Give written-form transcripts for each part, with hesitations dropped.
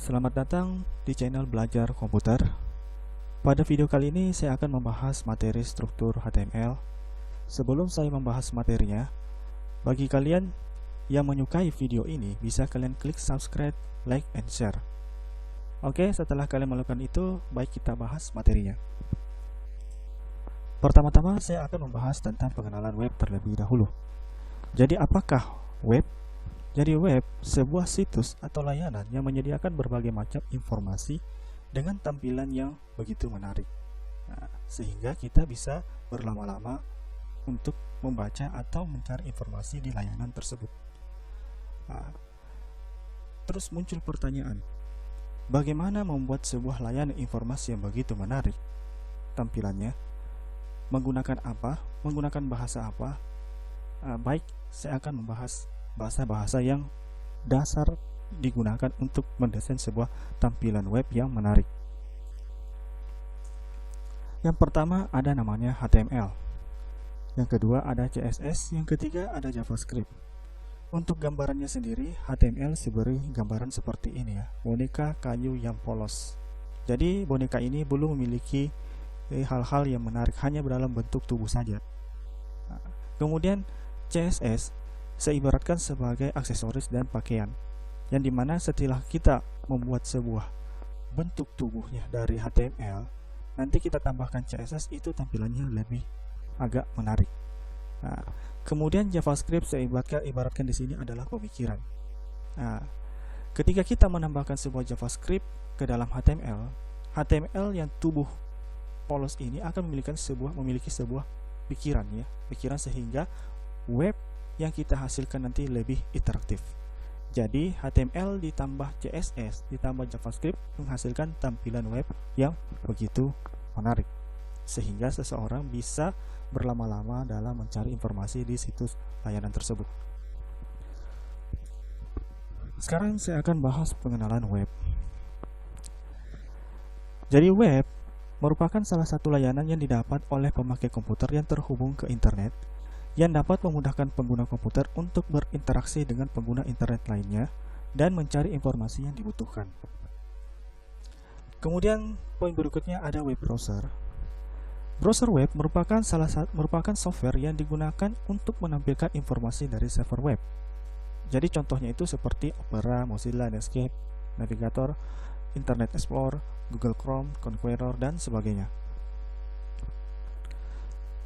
Selamat datang di channel Belajar Komputer. Pada video kali ini saya akan membahas materi struktur HTML. Sebelum saya membahas materinya, bagi kalian yang menyukai video ini, bisa kalian klik subscribe, like, and share. Oke, setelah kalian melakukan itu, baik kita bahas materinya. Pertama-tama saya akan membahas tentang pengenalan web terlebih dahulu. Jadi apakah web? Jadi web, sebuah situs atau layanan yang menyediakan berbagai macam informasi dengan tampilan yang begitu menarik. Sehingga kita bisa berlama-lama untuk membaca atau mencari informasi di layanan tersebut. Terus muncul pertanyaan, bagaimana membuat sebuah layanan informasi yang begitu menarik? Tampilannya, menggunakan apa? Menggunakan bahasa apa? Baik, saya akan membahas bahasa-bahasa yang dasar digunakan untuk mendesain sebuah tampilan web yang menarik. Yang pertama ada namanya HTML, yang kedua ada CSS, yang ketiga ada JavaScript. Untuk gambarannya sendiri, HTML diberi gambaran seperti ini ya, boneka kayu yang polos. Jadi boneka ini belum memiliki hal-hal yang menarik, hanya dalam bentuk tubuh saja. Kemudian CSS saya ibaratkan sebagai aksesoris dan pakaian, yang dimana setelah kita membuat sebuah bentuk tubuhnya dari HTML, nanti kita tambahkan CSS, itu tampilannya lebih agak menarik. Kemudian JavaScript saya ibaratkan di sini adalah pemikiran. Ketika kita menambahkan sebuah JavaScript ke dalam HTML yang tubuh polos ini akan memiliki sebuah pikiran ya, pikiran sehingga web yang kita hasilkan nanti lebih interaktif. Jadi HTML ditambah CSS ditambah JavaScript menghasilkan tampilan web yang begitu menarik, sehingga seseorang bisa berlama-lama dalam mencari informasi di situs layanan tersebut. Sekarang saya akan bahas pengenalan web. Jadi web merupakan salah satu layanan yang didapat oleh pemakai komputer yang terhubung ke internet, yang dapat memudahkan pengguna komputer untuk berinteraksi dengan pengguna internet lainnya dan mencari informasi yang dibutuhkan. Kemudian poin berikutnya ada web browser. Browser web merupakan software yang digunakan untuk menampilkan informasi dari server web. Jadi contohnya itu seperti Opera, Mozilla, Netscape, Navigator, Internet Explorer, Google Chrome, Conqueror, dan sebagainya.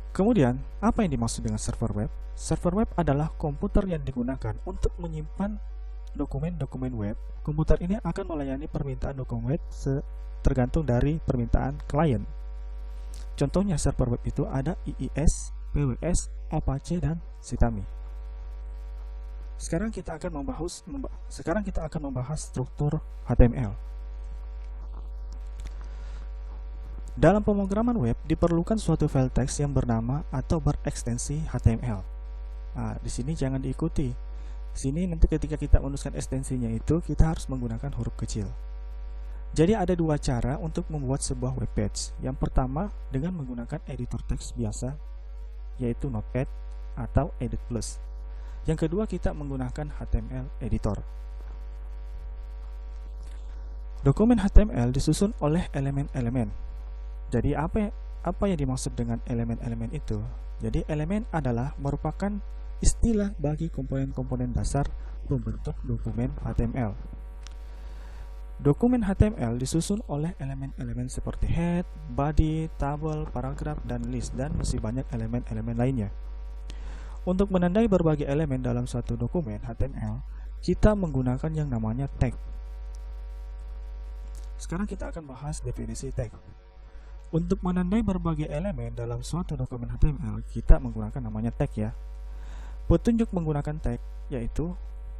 Kemudian, apa yang dimaksud dengan server web? Server web adalah komputer yang digunakan untuk menyimpan dokumen-dokumen web. Komputer ini akan melayani permintaan dokumen web tergantung dari permintaan klien. Contohnya server web itu ada IIS, PWS, Apache, dan Sitami. Sekarang kita akan membahas struktur HTML. Dalam pemrograman web diperlukan suatu file teks yang bernama atau berekstensi HTML. Di sini jangan diikuti. Di sini nanti ketika kita menuliskan ekstensinya itu kita harus menggunakan huruf kecil. Jadi ada dua cara untuk membuat sebuah web page. Yang pertama dengan menggunakan editor teks biasa, yaitu Notepad atau Edit Plus. Yang kedua kita menggunakan HTML editor. Dokumen HTML disusun oleh elemen-elemen. Jadi apa yang dimaksud dengan elemen-elemen itu? Jadi elemen adalah merupakan istilah bagi komponen-komponen dasar pembentuk dokumen HTML. Dokumen HTML disusun oleh elemen-elemen seperti head, body, table, paragraf, dan list, dan masih banyak elemen-elemen lainnya. Untuk menandai berbagai elemen dalam suatu dokumen HTML, kita menggunakan yang namanya tag. Sekarang kita akan bahas definisi tag. Untuk menandai berbagai elemen dalam suatu dokumen HTML, kita menggunakan namanya tag ya. Petunjuk menggunakan tag yaitu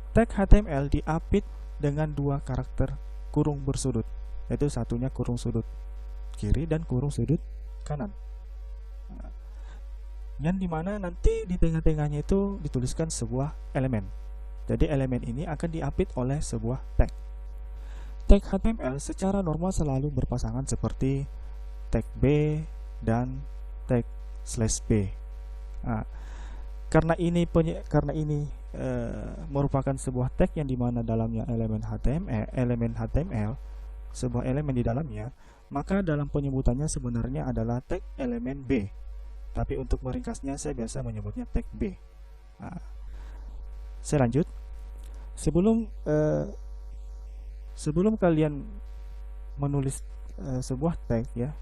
tag HTML diapit dengan dua karakter kurung bersudut, yaitu satunya kurung sudut kiri dan kurung sudut kanan. Yang dimana nanti di tengah-tengahnya itu dituliskan sebuah elemen. Jadi elemen ini akan diapit oleh sebuah tag. Tag HTML secara normal selalu berpasangan seperti tag B dan tag /B. Karena ini merupakan sebuah tag yang dimana dalamnya elemen HTML, sebuah elemen di dalamnya, maka dalam penyebutannya sebenarnya adalah tag elemen B. Tapi untuk meringkasnya saya biasa menyebutnya tag B. Nah, saya lanjut. Sebelum kalian menulis sebuah tag ya,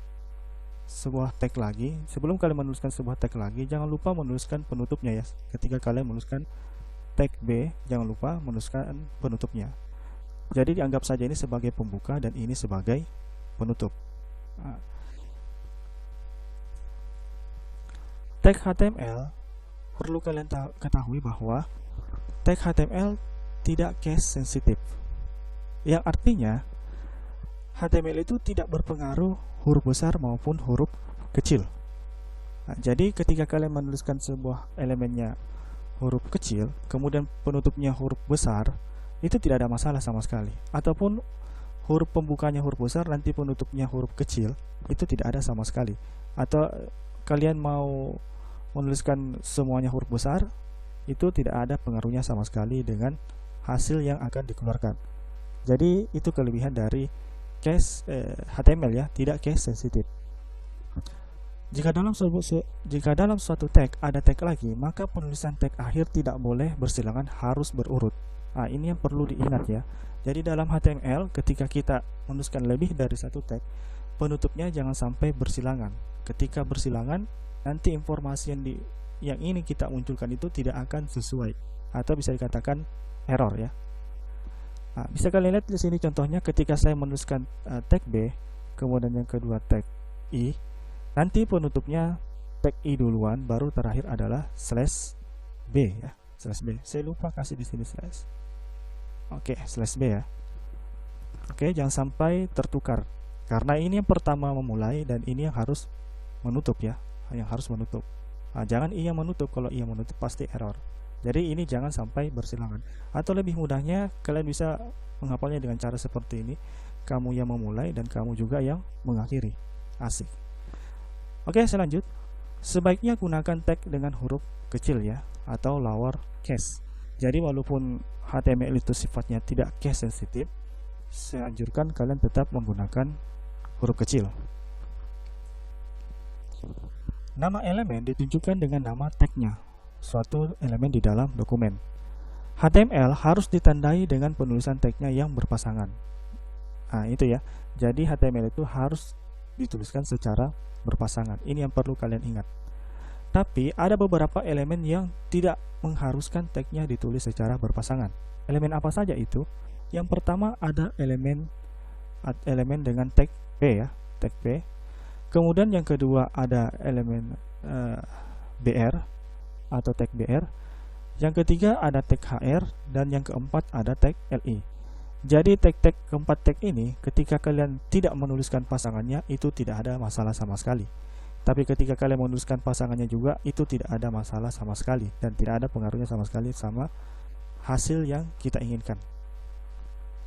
sebuah tag lagi, sebelum kalian menuliskan sebuah tag lagi, jangan lupa menuliskan penutupnya ya. Ketika kalian menuliskan tag B, jangan lupa menuliskan penutupnya. Jadi dianggap saja ini sebagai pembuka dan ini sebagai penutup. Nah, tag HTML perlu kalian ketahui bahwa tag HTML tidak case sensitive, yang artinya HTML itu tidak berpengaruh huruf besar maupun huruf kecil. Nah, jadi ketika kalian menuliskan sebuah elemennya huruf kecil, kemudian penutupnya huruf besar, itu tidak ada masalah sama sekali. Ataupun huruf pembukanya huruf besar, nanti penutupnya huruf kecil, itu tidak ada sama sekali. Atau kalian mau menuliskan semuanya huruf besar, itu tidak ada pengaruhnya sama sekali dengan hasil yang akan dikeluarkan. Jadi itu kelebihan dari case HTML ya, tidak case sensitive. Jika dalam suatu tag ada tag lagi, maka penulisan tag akhir tidak boleh bersilangan, harus berurut. Nah, ini yang perlu diingat ya. Jadi dalam HTML ketika kita menuliskan lebih dari satu tag, penutupnya jangan sampai bersilangan. Ketika bersilangan, nanti informasi yang ini kita munculkan itu tidak akan sesuai, atau bisa dikatakan error ya. Nah, bisa kalian lihat di sini contohnya ketika saya menuliskan tag B, kemudian yang kedua tag I, nanti penutupnya tag I duluan, baru terakhir adalah slash B ya, slash B. Saya lupa kasih di sini slash. Oke, slash B ya. Oke, jangan sampai tertukar, karena ini yang pertama memulai dan ini yang harus menutup ya, yang harus menutup. Nah, jangan I yang menutup, kalau I yang menutup pasti error. Jadi ini jangan sampai bersilangan. Atau lebih mudahnya kalian bisa menghafalnya dengan cara seperti ini, kamu yang memulai dan kamu juga yang mengakhiri. Asik. Oke, saya lanjut. Sebaiknya gunakan tag dengan huruf kecil ya, atau lower case. Jadi walaupun HTML itu sifatnya tidak case sensitive, saya anjurkan kalian tetap menggunakan huruf kecil. Nama elemen ditunjukkan dengan nama tagnya, suatu elemen di dalam dokumen. HTML harus ditandai dengan penulisan tagnya yang berpasangan. Nah, itu ya. Jadi HTML itu harus dituliskan secara berpasangan. Ini yang perlu kalian ingat. Tapi ada beberapa elemen yang tidak mengharuskan tagnya ditulis secara berpasangan. Elemen apa saja itu? Yang pertama ada elemen dengan tag P ya, tag P. Kemudian yang kedua ada elemen BR atau tag BR. Yang ketiga ada tag HR, dan yang keempat ada tag LI. Jadi tag-tag keempat tag ini ketika kalian tidak menuliskan pasangannya itu tidak ada masalah sama sekali. Tapi ketika kalian menuliskan pasangannya juga itu tidak ada masalah sama sekali, dan tidak ada pengaruhnya sama sekali sama hasil yang kita inginkan.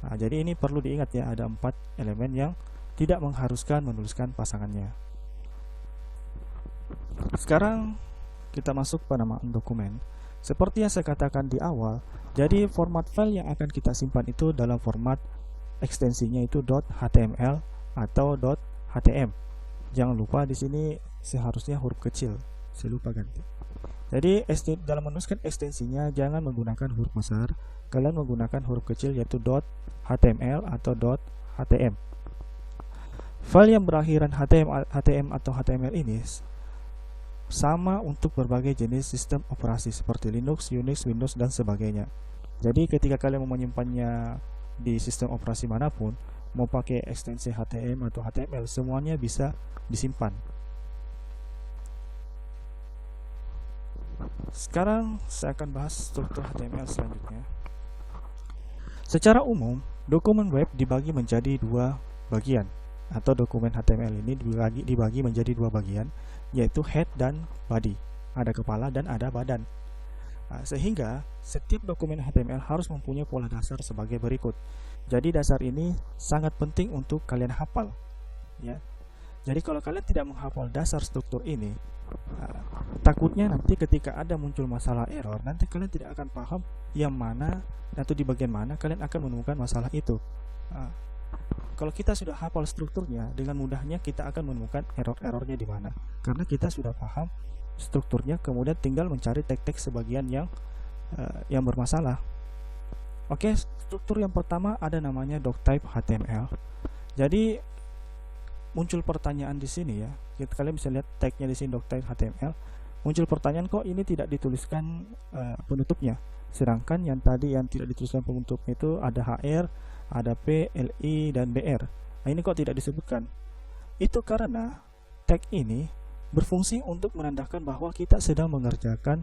Nah, jadi ini perlu diingat ya, ada 4 elemen yang tidak mengharuskan menuliskan pasangannya. Sekarang kita masuk pada penamaan dokumen. Seperti yang saya katakan di awal, jadi format file yang akan kita simpan itu dalam format ekstensinya itu .html atau .htm. Jangan lupa di sini seharusnya huruf kecil, saya lupa ganti. Jadi dalam menuliskan ekstensinya jangan menggunakan huruf besar, kalian menggunakan huruf kecil yaitu .html atau .htm. File yang berakhiran htm atau html ini sama untuk berbagai jenis sistem operasi seperti Linux, Unix, Windows, dan sebagainya. Jadi ketika kalian mau menyimpannya di sistem operasi manapun, mau pakai ekstensi HTML atau HTML, semuanya bisa disimpan. Sekarang saya akan bahas struktur HTML selanjutnya. Secara umum, dokumen web dibagi menjadi 2 bagian, atau dokumen HTML ini dibagi menjadi 2 bagian, yaitu head dan body. Ada kepala dan ada badan. Nah, sehingga setiap dokumen HTML harus mempunyai pola dasar sebagai berikut. Jadi dasar ini sangat penting untuk kalian hafal ya. Jadi kalau kalian tidak menghafal dasar struktur ini, takutnya nanti ketika ada muncul masalah error, nanti kalian tidak akan paham yang mana atau di bagian mana kalian akan menemukan masalah itu. Kalau kita sudah hafal strukturnya, dengan mudahnya kita akan menemukan error-errornya di mana, karena kita sudah paham strukturnya, kemudian tinggal mencari tag-tag sebagian yang bermasalah. Oke, struktur yang pertama ada namanya doctype HTML. Jadi muncul pertanyaan di sini ya. Kalian bisa lihat tagnya di sini doctype HTML. Muncul pertanyaan, kok ini tidak dituliskan penutupnya, sedangkan yang tadi yang tidak dituliskan penutupnya itu ada HR, ada P, LI, dan BR. Nah, ini kok tidak disebutkan? Itu karena tag ini berfungsi untuk menandakan bahwa kita sedang mengerjakan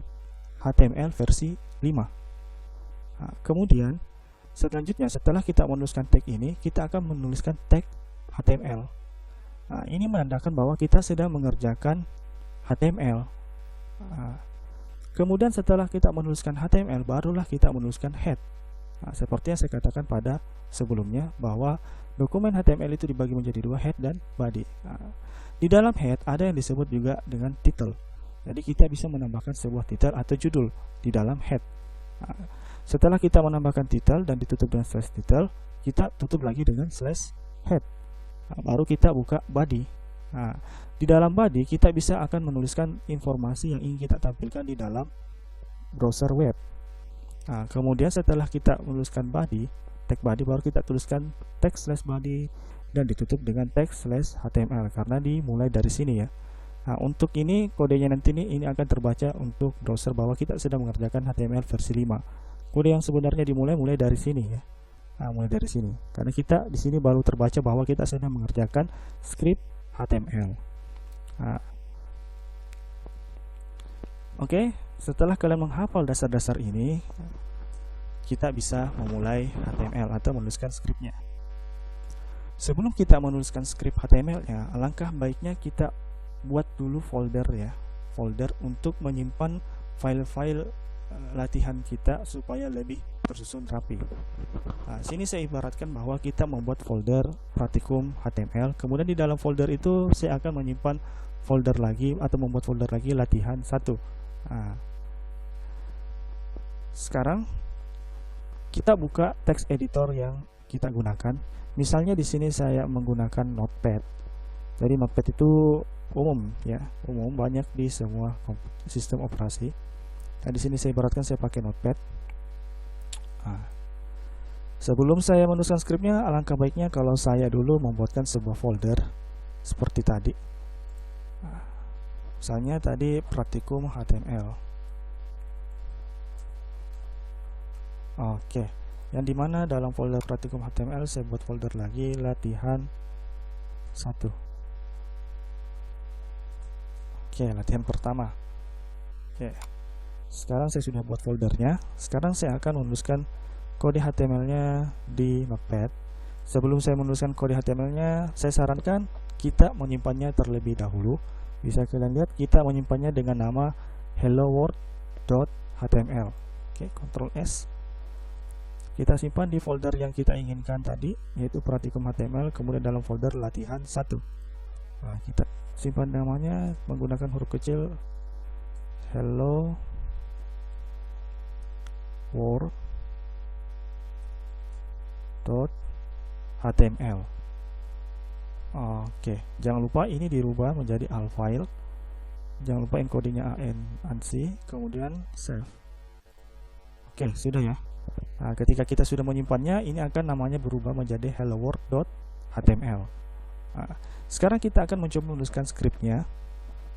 HTML versi 5. Nah, kemudian selanjutnya setelah kita menuliskan tag ini, kita akan menuliskan tag HTML. Nah, ini menandakan bahwa kita sedang mengerjakan HTML. Nah, kemudian setelah kita menuliskan HTML, barulah kita menuliskan head. Nah, seperti yang saya katakan pada sebelumnya, bahwa dokumen HTML itu dibagi menjadi dua, head dan body. Nah, di dalam head ada yang disebut juga dengan title. Jadi kita bisa menambahkan sebuah title atau judul di dalam head. Nah, setelah kita menambahkan title dan ditutup dengan slash title, kita tutup lagi dengan slash head. Nah, baru kita buka body. Nah, di dalam body kita bisa akan menuliskan informasi yang ingin kita tampilkan di dalam browser web. Nah, kemudian setelah kita menuliskan body, tag body, baru kita tuliskan tag slash body dan ditutup dengan tag slash HTML, karena dimulai dari sini ya. Nah, untuk ini kodenya nanti ini akan terbaca untuk browser bahwa kita sedang mengerjakan HTML versi 5. Kode yang sebenarnya mulai dari sini ya. Nah, mulai dari sini, karena kita di sini baru terbaca bahwa kita sedang mengerjakan script HTML. Nah, oke, setelah kalian menghafal dasar-dasar ini, kita bisa memulai HTML atau menuliskan skripnya. Sebelum kita menuliskan skrip HTML-nya, alangkah baiknya kita buat dulu folder ya, folder untuk menyimpan file-file latihan kita supaya lebih tersusun rapi. Nah, sini saya ibaratkan bahwa kita membuat folder praktikum HTML, kemudian di dalam folder itu saya akan menyimpan folder lagi atau membuat folder lagi latihan 1. Nah, sekarang kita buka text editor yang kita gunakan. Misalnya di sini saya menggunakan Notepad. Jadi Notepad itu umum ya, umum, banyak di semua sistem operasi. Nah, di sini saya ibaratkan saya pakai Notepad. Nah, sebelum saya menuliskan skripnya, alangkah baiknya kalau saya dulu membuatkan sebuah folder seperti tadi. Nah, misalnya tadi praktikum HTML. Oke, yang dimana dalam folder praktikum HTML saya buat folder lagi latihan 1. Oke, latihan pertama. Oke, sekarang saya sudah buat foldernya. Sekarang saya akan menuliskan kode HTML-nya di Notepad. Sebelum saya menuliskan kode HTML-nya, saya sarankan kita menyimpannya terlebih dahulu. Bisa kalian lihat kita menyimpannya dengan nama helloworld.html. Oke, Ctrl S. Kita simpan di folder yang kita inginkan tadi, yaitu praktikum HTML, kemudian dalam folder latihan 1. Nah, kita simpan namanya menggunakan huruf kecil hello world.html. Oke, jangan lupa ini dirubah menjadi al file. Jangan lupa encodingnya ANSI, kemudian save. Oke, sudah ya. Nah, ketika kita sudah menyimpannya, ini akan namanya berubah menjadi helloworld.html. Nah, sekarang kita akan mencoba menuliskan skripnya.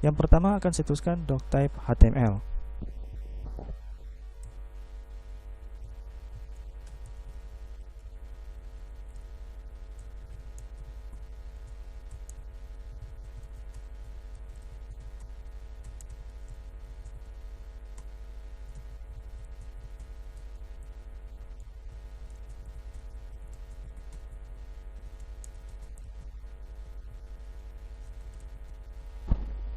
Yang pertama akan saya tuliskan doctype HTML.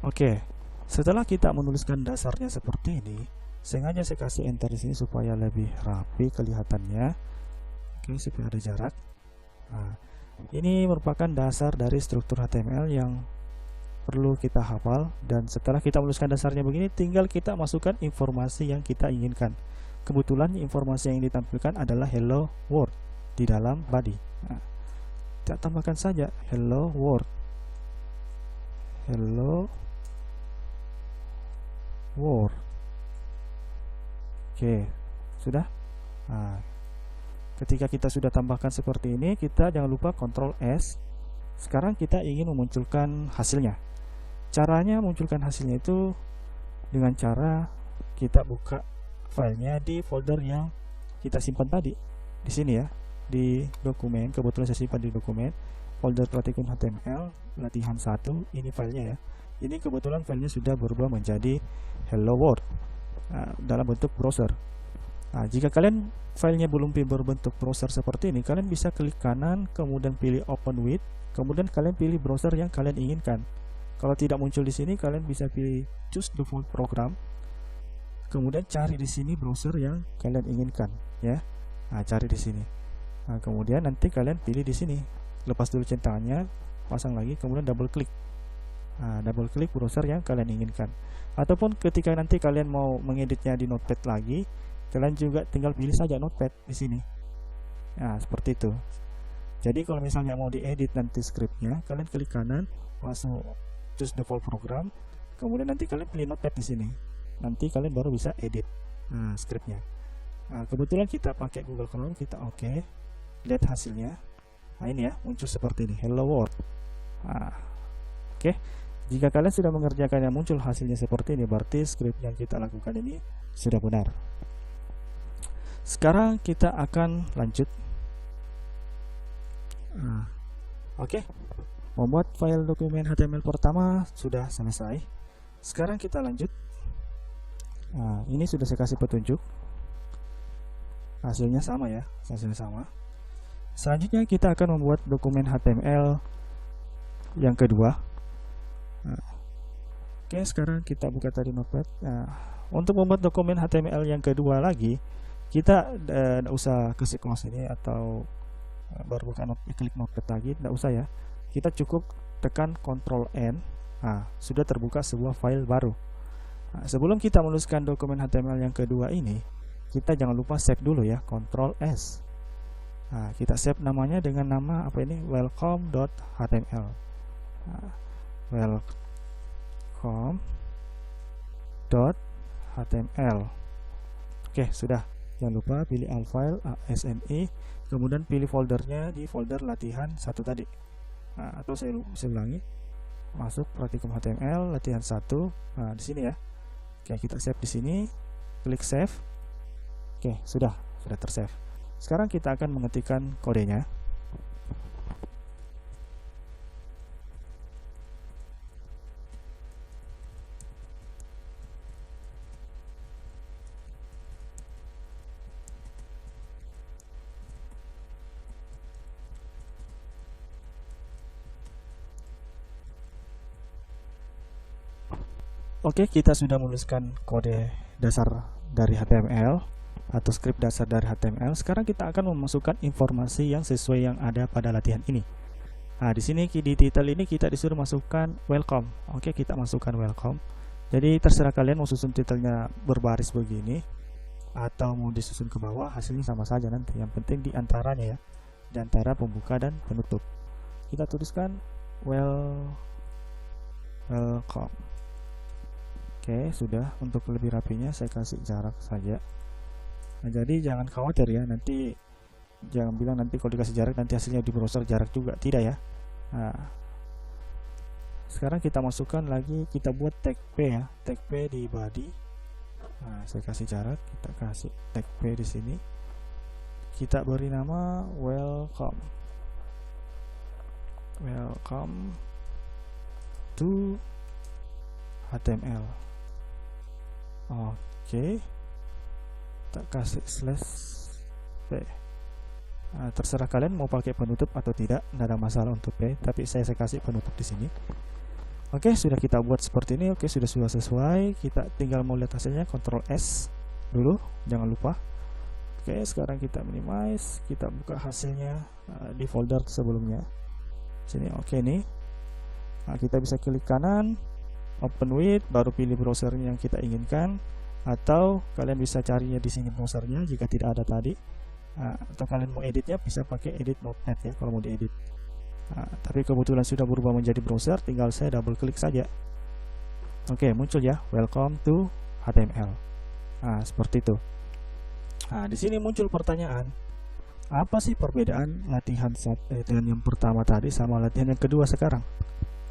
Oke, setelah kita menuliskan dasarnya seperti ini, sengaja saya kasih enter di sini supaya lebih rapi kelihatannya. Oke, supaya ada jarak. Nah, ini merupakan dasar dari struktur HTML yang perlu kita hafal, dan setelah kita menuliskan dasarnya begini, tinggal kita masukkan informasi yang kita inginkan. Kebetulan informasi yang ditampilkan adalah hello world di dalam body. Nah, kita tambahkan saja hello world, hello world. Oke, sudah. Nah, ketika kita sudah tambahkan seperti ini, kita jangan lupa Ctrl S. Sekarang kita ingin memunculkan hasilnya. Caranya munculkan hasilnya itu dengan cara kita buka filenya di folder yang kita simpan tadi. Di sini ya, di dokumen. Kebetulan saya simpan di dokumen folder praktikum HTML latihan 1. Ini filenya ya. Ini kebetulan filenya sudah berubah menjadi hello world dalam bentuk browser. Nah, jika kalian filenya belum berbentuk browser seperti ini, kalian bisa klik kanan, kemudian pilih open with, kemudian kalian pilih browser yang kalian inginkan. Kalau tidak muncul di sini, kalian bisa pilih choose default program, kemudian cari di sini browser yang kalian inginkan ya. Nah, cari di sini. Nah, kemudian nanti kalian pilih di sini, lepas dulu centangannya, pasang lagi, kemudian double klik. Nah, double klik browser yang kalian inginkan. Ataupun ketika nanti kalian mau mengeditnya di Notepad lagi, kalian juga tinggal pilih saja Notepad di sini. Nah, seperti itu. Jadi kalau misalnya mau diedit nanti scriptnya, kalian klik kanan, masuk choose default program, kemudian nanti kalian pilih Notepad di sini. Nanti kalian baru bisa edit scriptnya. Nah, kebetulan kita pakai Google Chrome, kita oke. Lihat hasilnya. Nah, ini ya, muncul seperti ini, hello world. Nah, oke. Jika kalian sudah mengerjakannya, muncul hasilnya seperti ini, berarti script yang kita lakukan ini sudah benar. Sekarang kita akan lanjut. Oke. Membuat file dokumen HTML pertama sudah selesai. Sekarang kita lanjut. Nah, ini sudah saya kasih petunjuk. Hasilnya sama ya, hasilnya sama. Selanjutnya kita akan membuat dokumen HTML yang kedua. Nah, oke, sekarang kita buka tadi Notepad. Nah, untuk membuat dokumen HTML yang kedua lagi, kita tidak usah ke close ini atau baru buka klik Notepad lagi, tidak usah ya. Kita cukup tekan Ctrl N. Nah, sudah terbuka sebuah file baru. Nah, sebelum kita menuliskan dokumen HTML yang kedua ini, kita jangan lupa save dulu ya, Ctrl S. Nah, kita save namanya dengan nama apa ini? welcome.html. Nah, welcome.html. Oke, sudah. Jangan lupa pilih all file ASNE, kemudian pilih foldernya di folder latihan 1 tadi. Nah, atau saya ulangi, masuk praktikum HTML latihan 1. Nah, di sini ya. Oke, kita save di sini, klik save. Oke, sudah tersave. Sekarang kita akan mengetikkan kodenya. Oke, kita sudah menuliskan kode dasar dari HTML atau script dasar dari HTML. Sekarang kita akan memasukkan informasi yang sesuai yang ada pada latihan ini. Nah, di sini di title ini kita disuruh masukkan welcome. Oke, kita masukkan welcome. Jadi terserah kalian mau susun titelnya berbaris begini atau mau disusun ke bawah, hasilnya sama saja nanti. Yang penting di antaranya ya, di antara pembuka dan penutup. Kita tuliskan welcome. Oke, sudah. Untuk lebih rapinya saya kasih jarak saja. Nah, jadi jangan khawatir ya, nanti jangan bilang nanti kalau dikasih jarak nanti hasilnya di browser jarak juga, tidak ya. Nah, sekarang kita masukkan lagi, kita buat tag P ya, tag P di body. Nah, saya kasih jarak, kita kasih tag P di sini. Kita beri nama welcome to HTML. Oke, kita kasih slash P. Nah, terserah kalian mau pakai penutup atau tidak, tidak ada masalah untuk P, tapi saya kasih penutup di sini. Oke, sudah kita buat seperti ini. Oke, sudah sesuai. Kita tinggal mau lihat hasilnya, Ctrl S dulu, jangan lupa. Oke, sekarang kita minimize, kita buka hasilnya di folder sebelumnya. Sini, oke nih. Nah, kita bisa klik kanan, open with, baru pilih browsernya yang kita inginkan, atau kalian bisa carinya di sini browsernya jika tidak ada tadi. Nah, atau kalian mau editnya bisa pakai edit notepad ya kalau mau diedit. Nah, tapi kebetulan sudah berubah menjadi browser, tinggal saya double klik saja. Oke, muncul ya, welcome to HTML. Nah, seperti itu. Nah, di sini muncul pertanyaan, apa sih perbedaan latihan yang pertama tadi sama latihan yang kedua sekarang?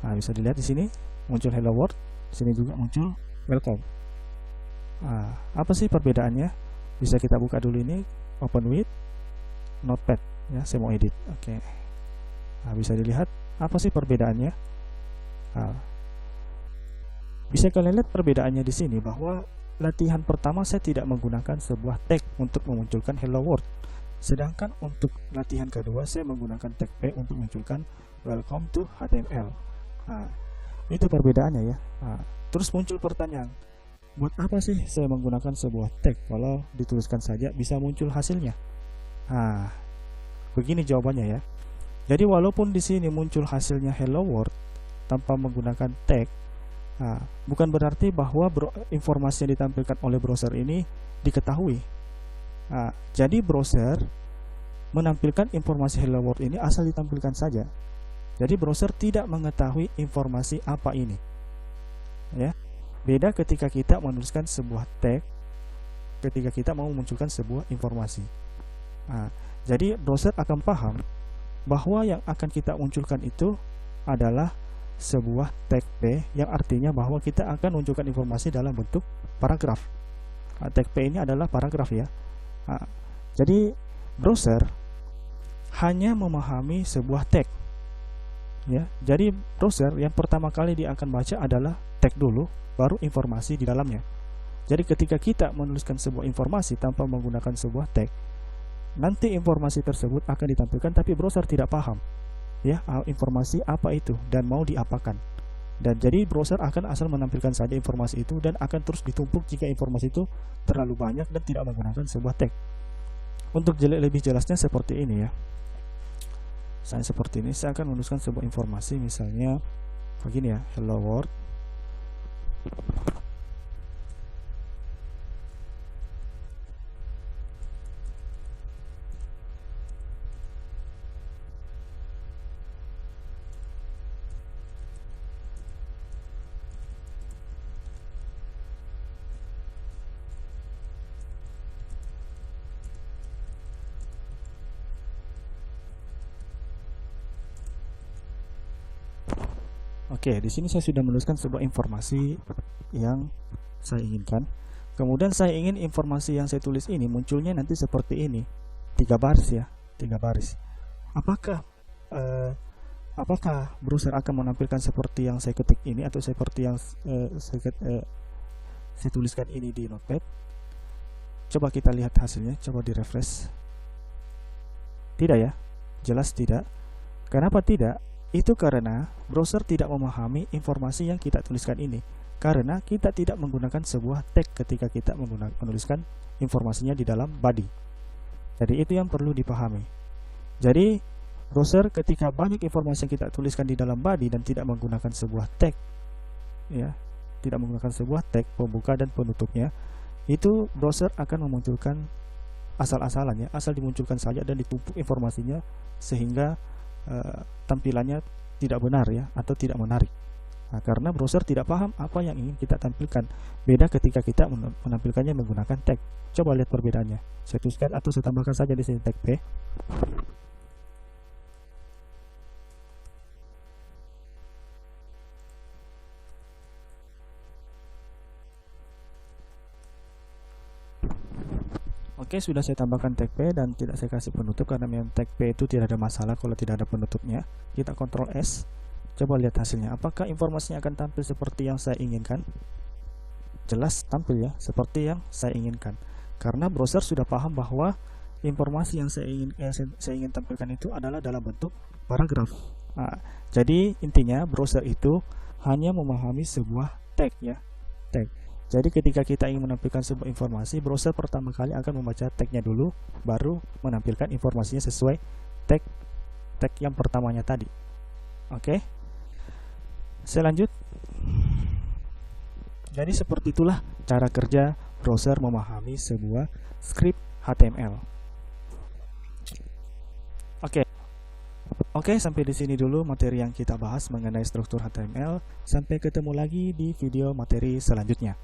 Nah, bisa dilihat di sini muncul hello world, di sini juga muncul welcome. Nah, apa sih perbedaannya? Bisa kita buka dulu ini, open with notepad ya, saya mau edit. Oke. Nah, bisa dilihat apa sih perbedaannya? Nah, bisa kalian lihat perbedaannya di sini bahwa latihan pertama saya tidak menggunakan sebuah tag untuk memunculkan hello world. Sedangkan untuk latihan kedua saya menggunakan tag P untuk memunculkan welcome to HTML. Nah, itu perbedaannya ya. Nah, terus muncul pertanyaan, buat apa sih saya menggunakan sebuah tag kalau dituliskan saja bisa muncul hasilnya? Nah, begini jawabannya ya. Jadi walaupun di sini muncul hasilnya hello world tanpa menggunakan tag, nah, bukan berarti bahwa informasi yang ditampilkan oleh browser ini diketahui. Nah, jadi browser menampilkan informasi hello world ini asal ditampilkan saja. Jadi browser tidak mengetahui informasi apa ini. Ya. Beda ketika kita menuliskan sebuah tag, ketika kita mau memunculkan sebuah informasi. Nah, jadi browser akan paham bahwa yang akan kita munculkan itu adalah sebuah tag P, yang artinya bahwa kita akan munculkan informasi dalam bentuk paragraf. Nah, tag P ini adalah paragraf ya. Nah, jadi browser hanya memahami sebuah tag ya. Jadi browser yang pertama kali dia akan baca adalah tag dulu, baru informasi di dalamnya. Jadi ketika kita menuliskan sebuah informasi tanpa menggunakan sebuah tag, nanti informasi tersebut akan ditampilkan tapi browser tidak paham ya informasi apa itu dan mau diapakan. Dan jadi browser akan asal menampilkan saja informasi itu dan akan terus ditumpuk jika informasi itu terlalu banyak dan tidak menggunakan sebuah tag. Untuk lebih jelasnya seperti ini ya. Saya seperti ini, saya akan menuliskan sebuah informasi, misalnya begini ya, hello world. Oke, di sini saya sudah menuliskan sebuah informasi yang saya inginkan. Kemudian saya ingin informasi yang saya tulis ini munculnya nanti seperti ini, 3 baris ya, 3 baris. Apakah browser akan menampilkan seperti yang saya ketik ini atau seperti yang saya tuliskan ini di notepad? Coba kita lihat hasilnya, coba di refresh. Tidak ya, jelas tidak. Kenapa tidak? Itu karena browser tidak memahami informasi yang kita tuliskan ini, karena kita tidak menggunakan sebuah tag ketika kita menuliskan informasinya di dalam body. Jadi itu yang perlu dipahami. Jadi browser ketika banyak informasi yang kita tuliskan di dalam body dan tidak menggunakan sebuah tag ya, tidak menggunakan sebuah tag pembuka dan penutupnya, itu browser akan memunculkan asal-asalan ya, asal dimunculkan saja dan ditumpuk informasinya sehingga tampilannya tidak benar ya, atau tidak menarik. Nah, karena browser tidak paham apa yang ingin kita tampilkan. Beda ketika kita menampilkannya menggunakan tag. Coba lihat perbedaannya. Saya tuliskan atau saya tambahkan saja di sini tag P. Oke, sudah saya tambahkan tag P dan tidak saya kasih penutup karena memang tag P itu tidak ada masalah kalau tidak ada penutupnya. Kita Ctrl S, coba lihat hasilnya. Apakah informasinya akan tampil seperti yang saya inginkan? Jelas tampil ya, seperti yang saya inginkan. Karena browser sudah paham bahwa informasi yang saya ingin tampilkan itu adalah dalam bentuk paragraf. Nah, jadi intinya browser itu hanya memahami sebuah tag ya, tag. Jadi ketika kita ingin menampilkan sebuah informasi, browser pertama kali akan membaca tagnya dulu, baru menampilkan informasinya sesuai tag yang pertamanya tadi. Oke. Selanjut, jadi seperti itulah cara kerja browser memahami sebuah script HTML. Oke, sampai di sini dulu materi yang kita bahas mengenai struktur HTML. Sampai ketemu lagi di video materi selanjutnya.